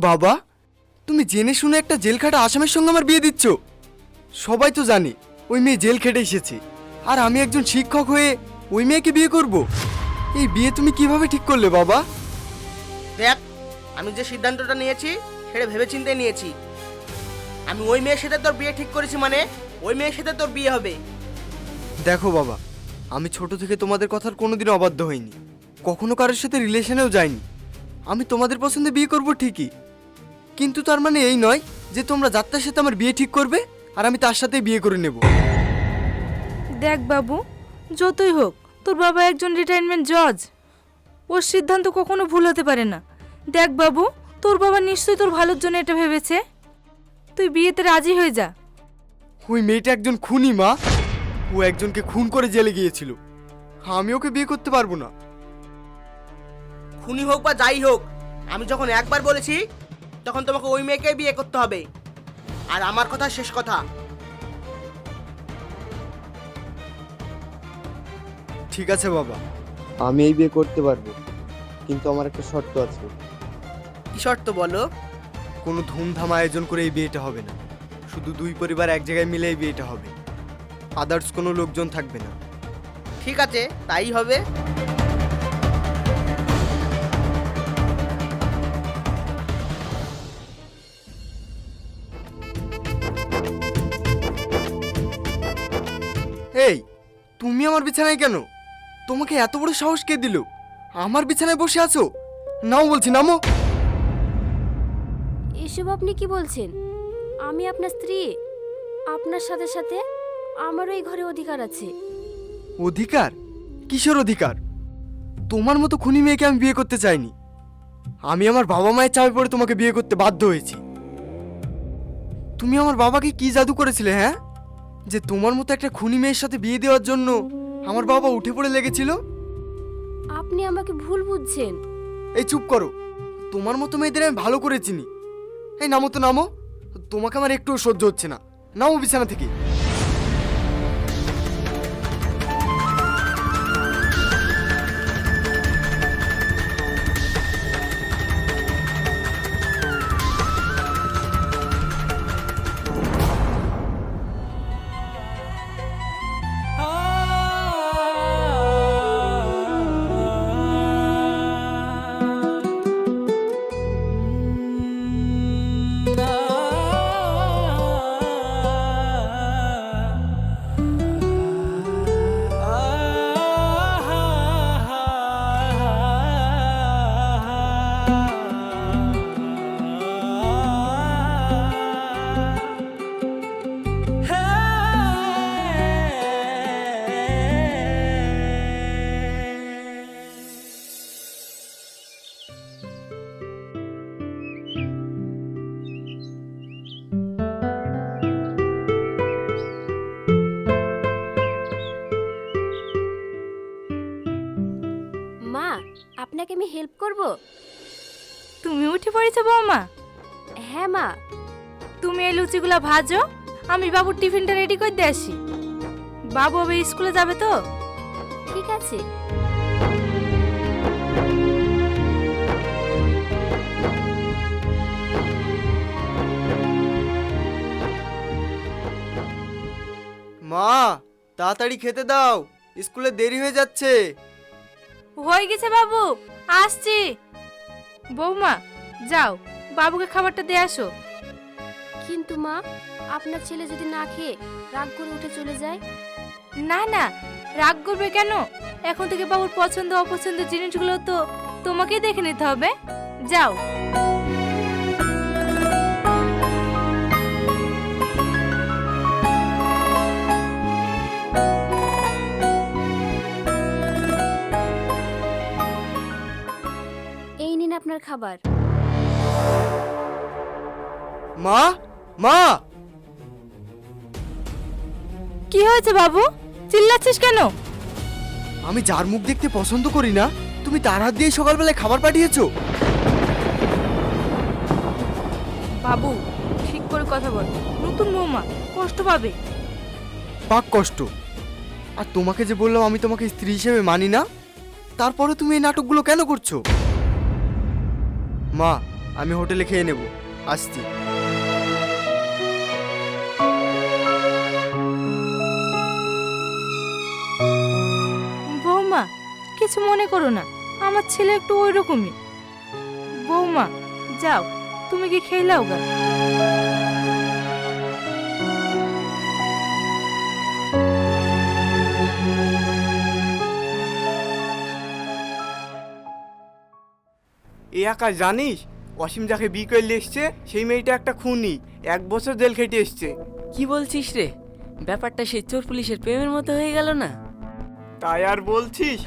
বাবা, তুমি জেনে শুনে একটা জেল খাটা আসামির সঙ্গে আমার বিয়ে দিচ্ছ? সবাই তো জানে ওই মেয়ে জেল খেটে এসেছে, আর আমি একজন শিক্ষক হয়ে ওই মেয়েকে বিয়ে করব? এই বিয়ে তুমি কিভাবে ঠিক করলে বাবা? দেখ, আমি যে সিদ্ধান্তটা নিয়েছি সেটা ভেবেচিন্তে নিয়েছি। আমি ওই মেয়ের সাথে তোর বিয়ে ঠিক করেছি, মানে ওই মেয়ের সাথে তোর বিয়ে হবে। দেখো বাবা, আমি ছোট থেকে তোমাদের কথার কোনোদিনও অবাধ্য হইনি, কখনো কারোর সাথে রিলেশনেও যাইনি। আমি তোমাদের পছন্দে বিয়ে করব ঠিকই, কিন্তু তার মানে এই নয় যে তোমরা যাত্রার সাথে আমার বিয়ে ঠিক করবে আর আমি তার সাথেই বিয়ে করে নেব। দেখ বাবু, যতই হোক তোর বাবা একজন রিটায়ারমেন্ট জজ, ওর সিদ্ধান্ত কখনো ভুল হতে পারে না। দেখ বাবু, তোর বাবা নিশ্চয়ই তোর ভালোর জন্য এটা ভেবেছে, তুই বিয়েতে রাজি হয়ে যা। ওই মেয়েটা একজন খুনি মা, ও একজনকে খুন করে জেলে গিয়েছিল। আমি ওকে বিয়ে করতে পারবো না। খুনি হোক বা যাই হোক, আমি যখন একবার বলেছি তখন তোমাকে ওই মেয়েকে বিয়ে করতে হবে, আর আমার কথা শেষ কথা। ঠিক আছে বাবা, আমি এই বিয়ে করতে পারবো, কিন্তু আমার একটা শর্ত আছে। কি শর্ত বলো? কোনো ধুমধাম আয়োজন করে এই বিয়েটা হবে না, শুধু দুই পরিবার এক জায়গায় মিলে এই বিয়েটা হবে, আদার্স কোনো লোকজন থাকবে না। ঠিক আছে, তাই হবে। এই, তুমি আমার বিছানায় কেন? তোমাকে এত বড় সাহস কে দিল? আমার বিছানায় বসে আছো? নাও বলছি, নামো। এসব আপনি কি বলছেন? আমি আপনার স্ত্রী, আপনার সাথে সাথে আমারও এই ঘরে অধিকার আছে। অধিকার? কিসের অধিকার? তোমার মতো খুনি মেয়েকে আমি বিয়ে করতে চাইনি। আমি আমার বাবা মায়ের চাপে পড়ে তোমাকে বিয়ে করতে বাধ্য হয়েছি। তুমি আমার বাবাকে কি জাদু করেছিলে, হ্যাঁ, যে তোমার মতো একটা খুনি মেয়ের সাথে বিয়ে দেওয়ার জন্য আমার বাবা উঠে পড়ে লেগেছিল? আপনি আমাকে ভুল বুঝছেন। এই চুপ করো, তোমার মতো মেয়েদের আমি ভালো করে চিনি। এই নামো তো, নামো। তোমাকে আমার একটুও সহ্য হচ্ছে না, নামো বিছানা থেকে। মা, আপনাকে আমি হেল্প করব? তুমি উঠে পড়েছো বৌমা? হ্যাঁ মা। তুমি এই লুচিগুলো ভাজো, আমি বাবুর টিফিনটা রেডি করে দিয়ে আসি। বাবু আবার স্কুলে যাবে তো। ঠিক আছে। মা, তাড়াতাড়ি খেতে দাও, স্কুলে দেরি হয়ে যাচ্ছে। হয়ে গেছে বাবু, আসছি। বৌমা, যাও বাবুকে খাবারটা দিয়ে আসো। কিন্তু মা, আপনার ছেলে যদি না খেয়ে রাগ করে উঠে চলে যায়? না না, রাগ করবে কেন? এখন থেকে বাবুর পছন্দ অপছন্দের জিনিসগুলো তো তোমাকেই দেখে নিতে হবে। যাও। এই নিন আপনার খাবার। মা, মা! কি হয়েছে বাবু, চিল্লাচ্ছিস কেন? আমি যার মুখ দেখতে পছন্দ করি না, তুমি তার হাত দিয়ে সকালবেলায় খাবার পাঠিয়েছো? বাবু, ঠিক করে কথা বল, নতুন বৌমা কষ্ট পাবে। পাক কষ্ট। আর তোমাকে যে বললাম আমি তোমাকে স্ত্রী হিসেবে মানি না, তারপরে তুমি এই নাটকগুলো কেন করছো? মা, আমি হোটেলে খেয়ে নেব, আসছি। বৌমা, কিছু মনে করো না, আমার ছেলে একটু ওই রকমই। বৌমা যাও, তুমি কি খেয়ে লাও গা। এই আকাশ, জানিস অসীম যাকে বিয়ে করলে এসছে সেই মেয়েটা একটা খুনি, 1 বছর জেল খেটে এসছে। কি বলছিস রে? ব্যাপারটা সেই চোর পুলিশের প্রেমের মতো হয়ে গেল না? তাই আর বলছিস?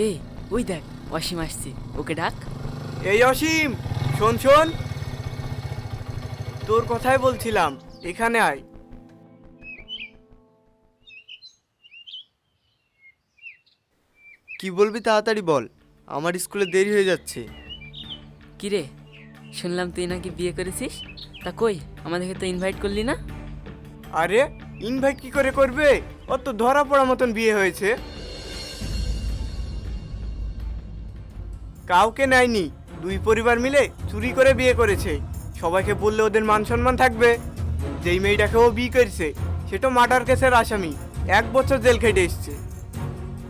এই ওই দেখ, অসীম আসছে, ওকে ডাক। এই অসীম, শোন শোন, তোর কথাই বলছিলাম, এখানে আয়। কি বলবি তাড়াতাড়ি বল, আমার স্কুলে দেরি হয়ে যাচ্ছে। কি রে, শুনলাম তুই নাকি বিয়ে করেছিস, তা কই আমাদেরকে তো ইনভাইট করলি না? আরে ইনভাইট কি করে করবে, ও তো ধরা পড়া মতন বিয়ে হয়েছে। কাউকে নেয়নি, 2 পরিবার মিলে চুরি করে বিয়ে করেছে। সবাইকে বললে ওদের মান সম্মান থাকবে। যেই মেয়েটাকে ও বিয়ে করেছে সেটা মার্ডার কেসের আসামি, 1 বছর জেল খেটে এসছে।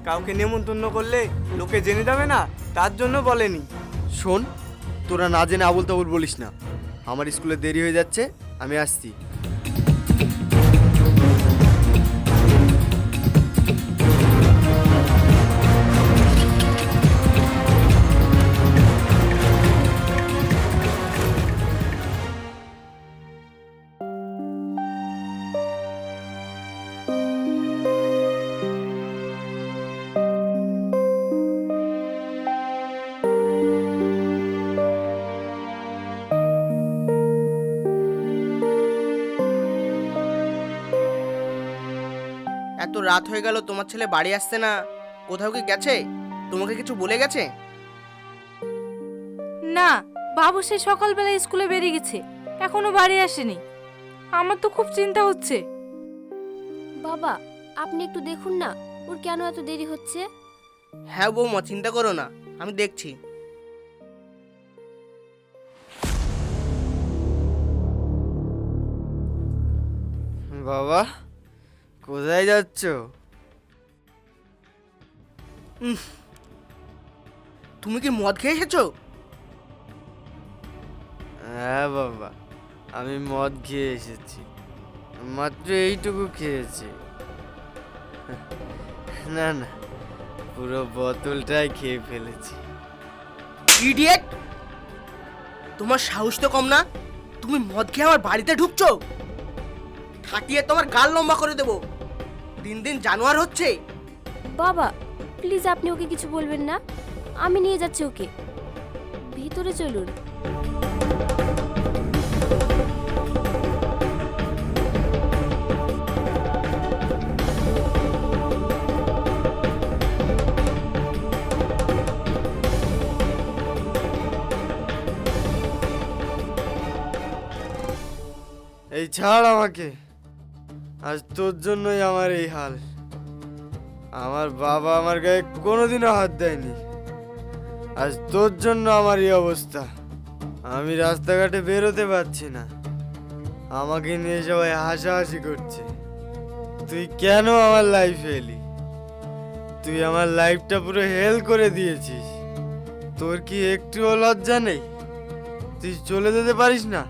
কাউকে নেমন্তন্ন করলে লোকে জেনে যাবে না, তার জন্য বলেনি। শোন, তোরা না জেনে আবুল তাবুল বলিস না। আমার স্কুলে দেরি হয়ে যাচ্ছে, আমি আসছি। এত রাত হয়ে গেল, তোমার ছেলে বাড়ি আসছে না, কোথাও কি গেছে? তোমাকে কিছু বলে গেছে? না, বাবু সেই সকালবেলা স্কুলে বেরিয়ে গেছে, এখনো বাড়ি আসেনি। আমার তো খুব চিন্তা হচ্ছে। বাবা, আপনি একটু দেখুন না ওর কেন এত দেরি হচ্ছে। হ্যাঁ বৌমা, চিন্তা করো না, আমি দেখছি। বাবা, কোথায় যাচ্ছ? তুমি কি মদ খেয়ে এসেছো? হ্যাঁ বাবা, আমি মদ খেয়ে এসেছি, মাত্র এইটুকু খেয়েছি। না না, পুরো বোতলটাই খেয়ে ফেলেছি। ইডিয়েট! তোমার সাহস তো কম না, তুমি মদ খেয়ে আমার বাড়িতে ঢুকছো? খাটিয়ে তোমার গাল লম্বা করে দেবো। দিন দিন জানোয়ার হচ্ছে। বাবা প্লিজ, আপনি ওকে কিছু বলবেন না, আমি নিয়ে যাচ্ছি ওকে। ভিতরে চলুন। এই ছাড় আমাকে, আজ তোর জন্যই আমার এই হাল। আমার বাবা আমার গায়ে কোনোদিনও হাত দেয়নি, আজ তোর জন্য আমার এই অবস্থা। আমি রাস্তাঘাটে বেরোতে পারছি না, আমাকে নিয়ে সবাই হাসাহাসি করছে। তুই কেন আমার লাইফে এলি? তুই আমার লাইফটা পুরো হেল করে দিয়েছিস। তোর কি একটুও লজ্জা নেই? তুই চলে যেতে পারিস না?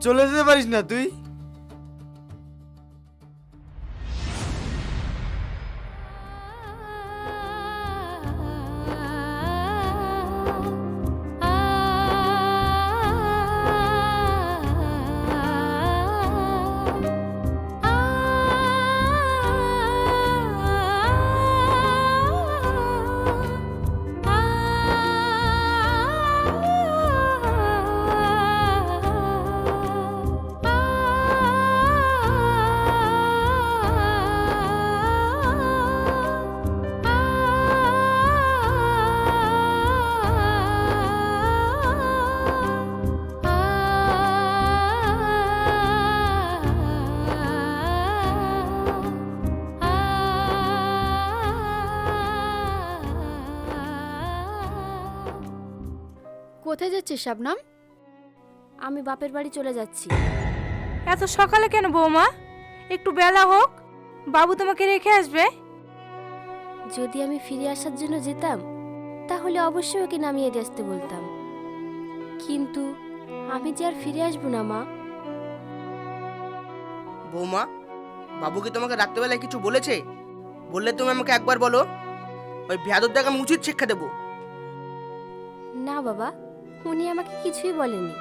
চলে যেতে পারিস না তুই? কোথায় যাচ্ছিস শাবনাম? আমি বাপের বাড়ি চলে যাচ্ছি। এত সকালে কেন বৌমা? একটু বেলা হোক, বাবু তোমাকে রেখে আসবে। যদি আমি ফিরে আসার জন্য যেতাম তাহলে অবশ্যই ওকে নামিয়ে দিয়ে আসতে বলতাম, কিন্তু আমি যে আর ফিরে আসবো না মা। বৌমা, বাবু কি তোমাকে রাত্রেবেলায় কিছু বলেছে? বললে তুমি আমাকে একবার বলো, ওই বেয়াদবটাকে আমি উচিত শিক্ষা দেবো। না বাবা, উনি আমাকে কিছুই বলেনি।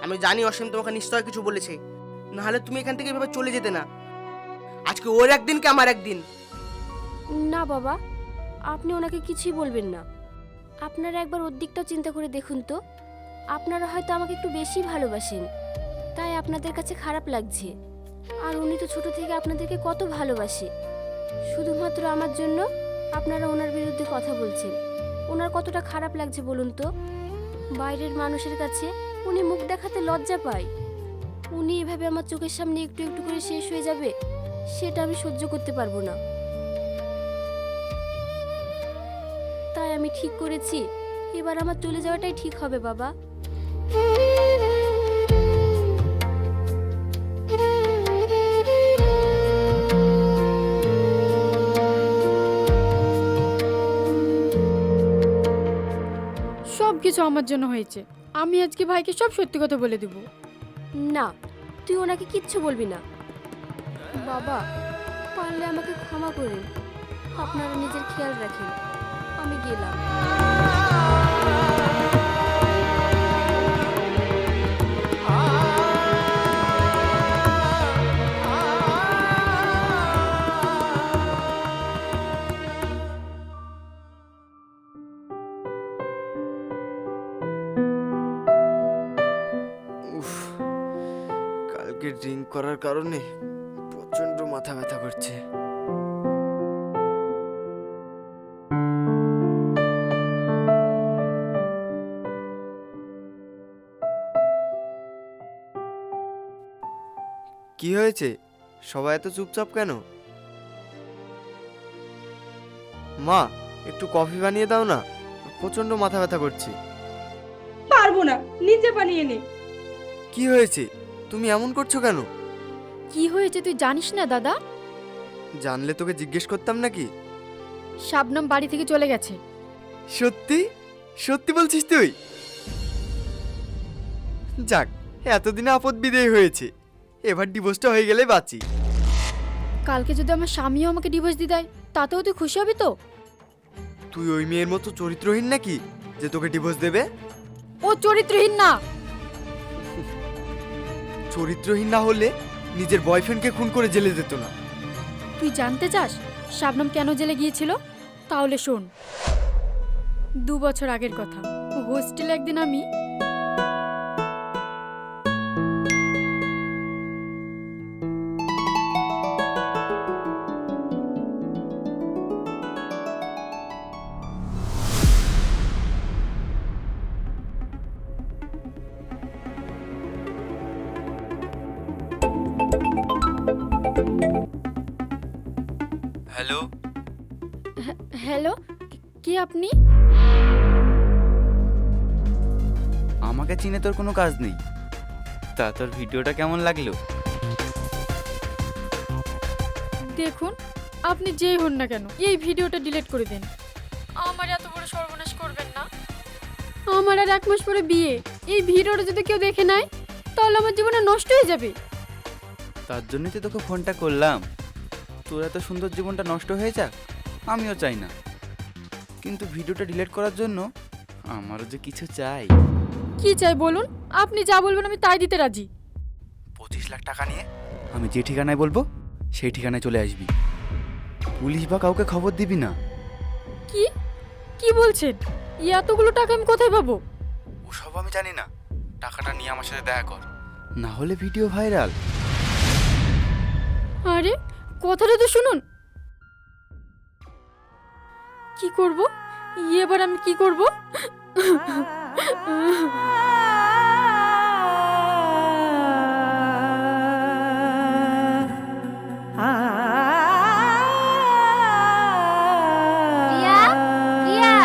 আমি জানি অসীম তোমাকে নিশ্চয় কিছু বলেছে, নাহলে তুমি এখান থেকে এভাবে চলে যেতে না। আজকে ওর একদিন কি আমার একদিন। না বাবা, আপনি ওনাকে কিছুই বলবেন না। আপনারা একবার ওর দিকটাও চিন্তা করে দেখুন তো। আপনারা হয়তো আমাকে একটু বেশি ভালোবাসেন, তাই আপনাদের কাছে খারাপ লাগছে। আর উনি তো ছোট থেকে আপনাদেরকে কত ভালোবাসে। শুধুমাত্র আমার জন্য আপনারা ওনার বিরুদ্ধে কথা বলছেন। ওনার কতটা খারাপ লাগছে বলুন তো। বাইরের মানুষের কাছে উনি মুখ দেখাতে লজ্জা পায়। উনি এভাবে আমার চোখের সামনে একটু একটু করে শেষ হয়ে যাবে, সেটা আমি সহ্য করতে পারবো না। তাই আমি ঠিক করেছি এবার আমার চলে যাওয়াটাই ঠিক হবে বাবা। সব কিছু আমার জন্য হয়েছে। আমি আজকে ভাইকে সব সত্যি কথা বলে দেব। না, তুই ওনাকে কিচ্ছু বলবি না। বাবা, পারলে আমাকে ক্ষমা করেন। আপনারা নিজের খেয়াল রাখেন। আমি গেলাম। উফ, কালকে ড্রিঙ্ক করার কারণে প্রচন্ড মাথা ব্যথা করছে। কি হয়েছে? সবাই এত চুপচাপ কেন? মা, একটু কফি বানিয়ে দাও না, প্রচন্ড মাথা ব্যথা করছে। পারবো না, নিজে বানিয়ে নে। কি হয়েছে? তুমি এমন করছো কেন? কি হয়েছে তুই জানিস না দাদা? জানলে তোকে জিজ্ঞেস করতাম নাকি? শাবনাম বাড়ি থেকে চলে গেছে। সত্যি? সত্যি বলছিস তুই? যাক, এতদিনে আপদ বিদেয় হয়েছে, এবার ডিভোর্সটা হয়ে গেলে বাঁচি। কালকে যদি আমার স্বামীও আমাকে ডিভোর্স দিয়ে দেয়, তাতেও তুই খুশি হবি তো? তুই ওই মেয়ের মতো চরিত্রহীন নাকি যে তোকে ডিভোর্স দেবে? ও চরিত্রহীন না। চরিত্রহীন না হলে নিজের বয়ফ্রেন্ডকে খুন করে জেলে যেত না। তুই জানতে চাস শাবনাম কেন জেলে গিয়েছিল? তাহলে শোন। 2 বছর আগের কথা। হোস্টেলে একদিন আমি হ্যালো, হ্যালো, কে আপনি? আমাকে চিনে তোর কোনো কাজ নেই। তা তোর ভিডিওটা কেমন লাগলো? দেখুন, আপনি যেই হন না কেন এই ভিডিওটা ডিলিট করে দিন। আমার এত বড় সর্বনাশ করবেন না। আমার আর 1 মাস পরে বিয়ে। এই ভিডিওটা যদি কেউ দেখে নেয় তাহলে আমার জীবনটা নষ্ট হয়ে যাবে। তার জন্যই তো তোকে ফোনটা করলাম। তোর এত সুন্দর জীবনটা নষ্ট হয়ে যাক আমিও চাই না, কিন্তু ভিডিওটা ডিলিট করার জন্য আমারও যে কিছু চাই। কি চাই বলুন? আপনি যা বলবেন আমি তাই দিতে রাজি। 25 লাখ টাকা নিয়ে আমি যে ঠিকানায় বলবো সেই ঠিকানায় চলে আসবি। পুলিশ বা কাউকে খবর দিবি না। কি কি বলছেন? এতগুলো টাকা আমি কোথায় পাবো? ওসব আমি জানি না, টাকাটা নিয়ে আমার সাথে দেখা কর, না হলে ভিডিও ভাইরাল। আরে কথাটা তো শুনুন। কি করব? এবার আমি কি করব? রিয়া, রিয়া,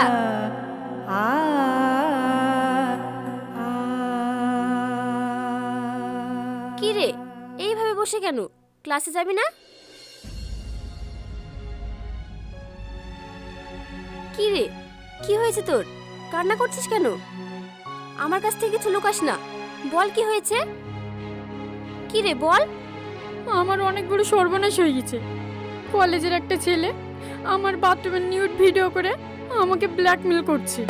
বসে কেন? ক্লাসে যাবি না? কি রে, কি হয়েছে তোর? কান্না করছিস কেন? আমার কাছ থেকে কিছু লুকাস না, বল কি হয়েছে? কি রে বল। আমার অনেক বড় সর্বনাশ হয়ে গেছে। কলেজের একটা ছেলে আমার বাথরুমের নিউড ভিডিও করে আমাকে ব্ল্যাকমেল করছে।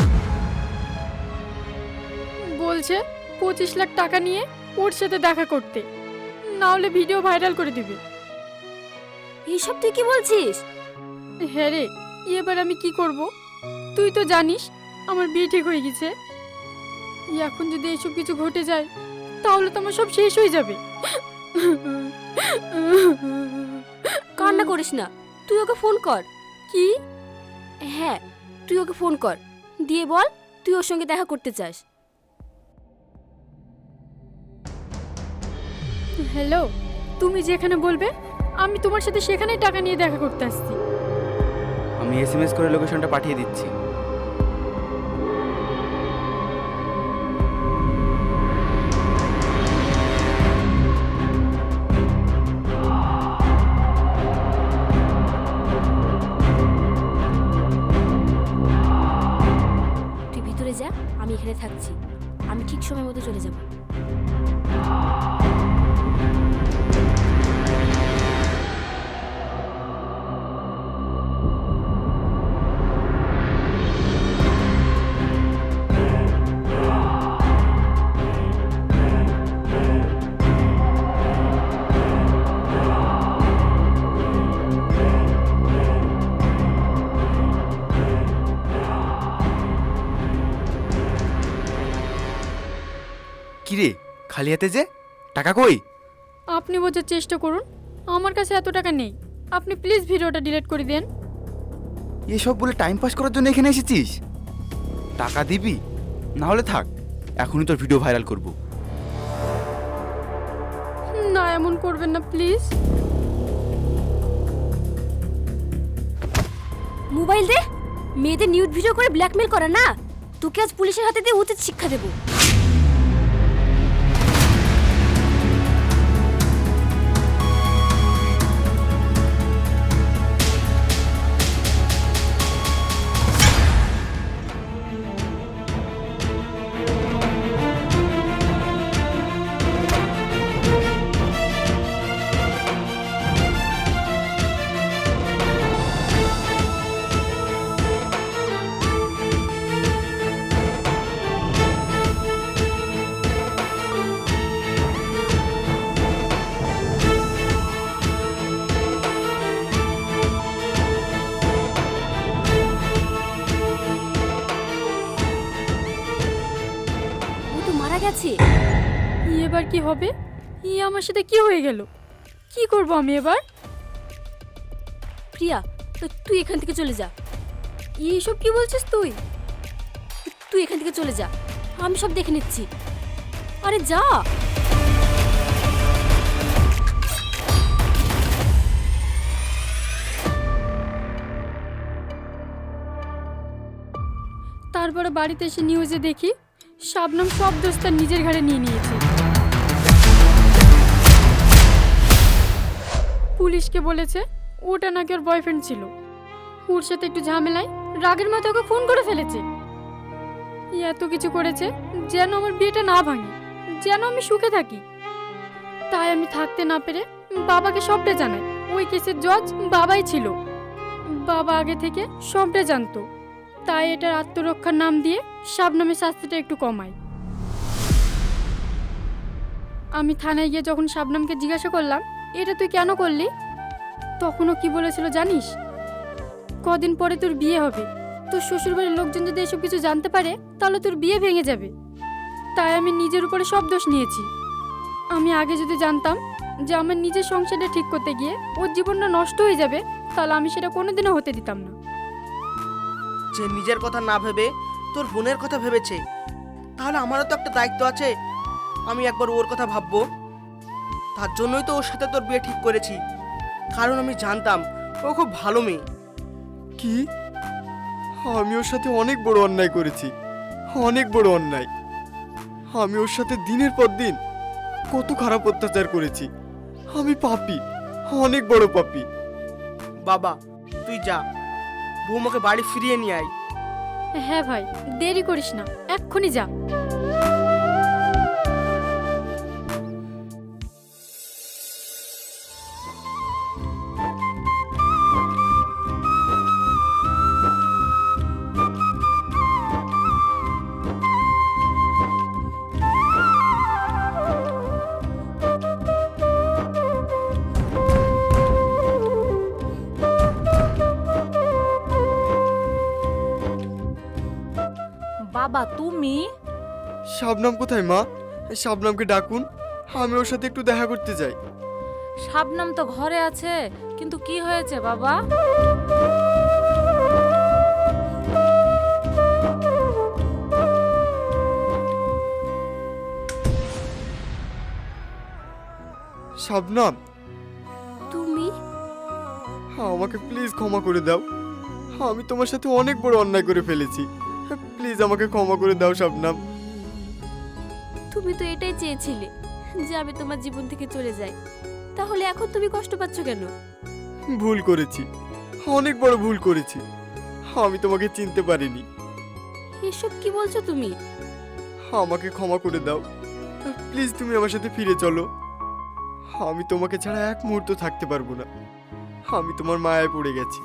বলছে 25 লাখ টাকা নিয়ে ওর সাথে দেখা করতে, না হলে ভিডিও ভাইরাল করে দিবে। এইসব তুই কি বলছিস? হ্যাঁ রে, এবার আমি কি করব? তুই তো জানিস আমার বিয়ে ঠিক হয়ে গেছে। এখন যদি এইসব কিছু ঘটে যায় তাহলে তো আমার সব শেষ হয়ে যাবে। কান্না করিস না, তুই ওকে ফোন কর। কি? হ্যাঁ, তুই ওকে ফোন কর, দিয়ে বল তুই ওর সঙ্গে দেখা করতে চাস। হ্যালো, তুমি যেখানে বলবে আমি তোমার সাথে সেখানেই টাকা নিয়ে দেখা করতে আসছি। আমি এসএমএস করে লোকেশনটা পাঠিয়ে দিচ্ছি। তুই ভিতরে যা, আমি এখানে থাকছি। আমি ঠিক সময় মতো চলে যাব। কিরে, খালি হাতে যে? টাকা কই? আপনি বোঝার চেষ্টা করুন, আমার কাছে এত টাকা নেই। আপনি প্লিজ ভিডিওটা ডিলিট করে দেন। এসব বলে টাইম পাস করার জন্য এখানে এসেছিস? টাকা দিবি, না হলে থাক, এখনই তোর ভিডিও ভাইরাল করব। না, এমন করবেন না প্লিজ। মোবাইল দে। মেয়েদের নিউড ভিডিও করে ব্ল্যাকমেল করা না, তোকে আজ পুলিশের হাতে দিয়ে উচিত শিক্ষা দেব। ও তো মারা গেছে। এবার কি হবে? আমার সাথে কি হয়ে গেল? কি করব আমি এবার? প্রিয়া, তুই এখান থেকে চলে যা। এইসব কি বলছিস তুই? তুই এখান থেকে চলে যা, আমি সব দেখে নিচ্ছি। আরে যা। তারপরে বাড়িতে এসে নিউজে দেখি শাবনম সব দোষ তার নিজের ঘাড়ে নিয়ে নিয়েছে। পুলিশকে বলেছে ওটা নাকি ওর বয়ফ্রেন্ড ছিল। ওর সাথে একটু ঝামেলায় রাগের মাথায় ওকে ফোন করে ফেলেছে। এত কিছু করেছে যেন আমার বিয়েটা না ভাঙে, যেন আমি সুখে থাকি। তাই আমি থাকতে না পেরে বাবাকে সবটা জানাই। ওই কেসের জজ বাবাই ছিল। বাবা আগে থেকে সবটা জানতো, তাই এটার আত্মরক্ষার নাম দিয়ে শাবনমের শাস্তিটা একটু কমাই। আমি থানায় গিয়ে যখন শাবনমকে জিজ্ঞাসা করলাম এটা তুই কেন করলি, তখনও কি বলেছিল জানিস? কদিন পরে তোর বিয়ে হবে, তোর শ্বশুরবাড়ির লোকজন যদি এসব কিছু জানতে পারে তাহলে তোর বিয়ে ভেঙে যাবে। তাই আমি নিজের উপরে সব দোষ নিয়েছি। আমি আগে যদি জানতাম যে আমার নিজের সংসারটা ঠিক করতে গিয়ে ওর জীবনটা নষ্ট হয়ে যাবে, তাহলে আমি সেটা কোনোদিনও হতে দিতাম না। যে নিজের কথা না ভেবে তোর বোনের কথা ভেবেছে, তাহলে আমারও তো একটা দায়িত্ব আছে। আমি একবার ওর কথা ভাববো। তার জন্যই তো ওর সাথে তোর বিয়ে ঠিক করেছি, কারণ আমি জানতাম ও খুব ভালো মেয়ে। কি? আমি ওর সাথে অনেক বড় অন্যায় করেছি, অনেক বড় অন্যায়। আমি ওর সাথে দিনের পর দিন কত খারাপ অত্যাচার করেছি, আমি পাপী, অনেক বড় পাপী। বাবা তুই যা, বৌমাকে বাড়ি ফিরিয়ে নিয়ে আয়। হ্যাঁ ভাই, দেরি করিস না, এক্ষুনি যা। বাবা তুমি? শাবনাম কোথায় মা? শাবনামকে ডাকুন, আমি ওর সাথে একটু দেখা করতে চাই। শাবনাম তো ঘরে আছে, কিন্তু কি হয়েছে বাবা? শাবনাম, তুমি? আমাকে প্লিজ ক্ষমা করে দাও। আমি তোমার সাথে অনেক বড় অন্যায় করে ফেলেছি। প্লিজ আমাকে ক্ষমা করে দাও শাবনাম। তুমি তো এটাই চেয়েছিলে যে আমি তোমার জীবন থেকে চলে যাই, তাহলে এখন তুমি কষ্ট পাচ্ছ কেন? ভুল করেছি, অনেক বড় ভুল করেছি। আমি তোমাকে চিনতে পারিনি। এসব কি বলছো তুমি? আমাকে ক্ষমা করে দাও প্লিজ। তুমি আমার সাথে ফিরে চলো। আমি তোমাকে ছাড়া এক মুহূর্ত থাকতে পারবো না। আমি তোমার মায়ায় পড়ে গেছি।